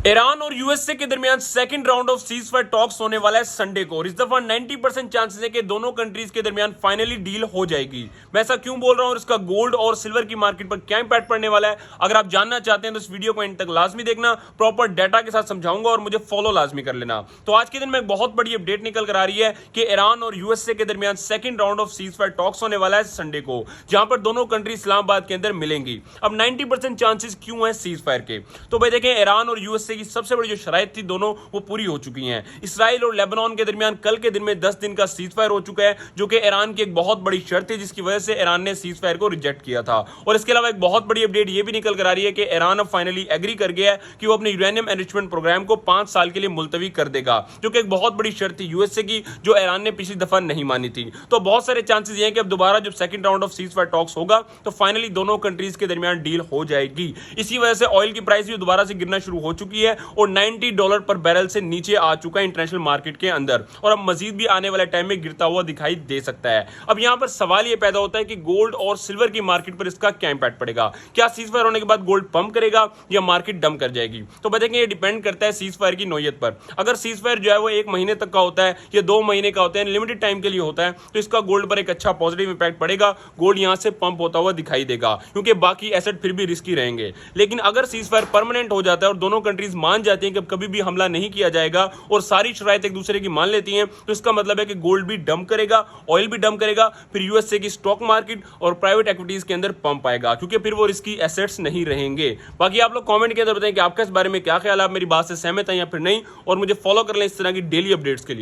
Iran और USA के दरमियान second round of cease fire talks होने वाला है संडे को और इस दफा 90% चांसेस है कि दोनों कंट्रीज के दरमियान फाइनली डील हो जाएगी। मैं ऐसा क्यों बोल रहा हूं और इसका गोल्ड और सिल्वर की मार्केट पर क्या इंपैक्ट पड़ने वाला है, अगर आप जानना चाहते हैं तो इस वीडियो को एंड तक लाजमी देखना। प्रॉपर डाटा के साथ समझाऊंगा और मुझे फॉलो लाजमी कर लेना। तो आज के दिन में एक बहुत बड़ी अपडेट निकल कर आ रही है कि ईरान और यूएसए के दरमियान second round of cease fire talks होने वाला है संडे को, जहां पर दोनों कंट्री इस्लामाबाद के अंदर मिलेंगी। अब 90% चांसेस क्यों है सीज फायर के, तो भाई देखें, ईरान और यूएसए की सबसे बड़ी जो शराइत थी दोनों वो पूरी हो चुकी हैं। इसराइल और लेबनान के दरमियान कल के दिन में 10 दिन का सीज फायर हो चुका है, जो कि ईरान की एक बहुत बड़ी शर्त है, जिसकी वजह से ईरान ने सीज फायर को रिजेक्ट किया था। और इसके अलावा एक बहुत बड़ी अपडेट ये भी निकल कर आ रही है कि ईरान अब फाइनली एग्री कर गया है कि वो अपने यूरेनियम एनरिचमेंट प्रोग्राम को 5 साल के लिए मुलतवी कर देगा, जो कि एक बहुत बड़ी शर्त थी यूएसए की, जो ईरान ने पिछली दफा नहीं मानी थी। तो बहुत सारे चांसेस ये हैं कि अब दोबारा जब second round of cease fire talks होगा तो फाइनली दोनों कंट्रीज के दरमियान डील हो जाएगी। इसी वजह से ऑयल की प्राइस भी दोबारा से गिरना शुरू हो चुकी है और $90 पर बैरल से नीचे आ चुका है इंटरनेशनल मार्केट के अंदर, और अब मजीद भी आने वाले टाइम में गिरता हुआ दिखाई दे सकता है। अब यहां पर सवाल यह पैदा होता है कि गोल्ड और सिल्वर की मार्केट पर इसका क्या इंपैक्ट पड़ेगा। क्या सीज फायर होने के बाद गोल्ड पंप करेगा या मार्केट डंप कर जाएगी? तो बताएंगे, ये डिपेंड करता है सीज फायर की नौयत पर। अगर सीज फायर जो है वो 1 महीने तक का होता है या 2 महीने का होता है, लिमिटेड टाइम के लिए होता है, तो इसका गोल्ड पर एक अच्छा पॉजिटिव इंपैक्ट पड़ेगा। गोल्ड यहां से पंप होता हुआ दिखाई देगा, क्योंकि बाकी एसेट फिर भी रिस्की रहेंगे। लेकिन अगर सीज फायर परमानेंट हो जाता है और दोनों कंट्रीज मान जाती हैं कि अब कभी भी हमला नहीं किया जाएगा और सारी शराइत एक दूसरे की मान लेती हैं, तो इसका मतलब है कि गोल्ड भी डंप करेगा, ऑयल भी डंप करेगा, फिर यूएसए की स्टॉक मार्केट और प्राइवेट इक्विटीज के अंदर पंप आएगा, क्योंकि फिर वो रिस्की एसेट्स नहीं रहेंगे। बाकी आप लोग कमेंट के अंदर बताएं कि आपका इस बारे में क्या ख्याल है, आप मेरी बात से सहमत हैं या फिर नहीं, और मुझे फॉलो कर लें इस तरह की डेली अपडेट्स के लिए।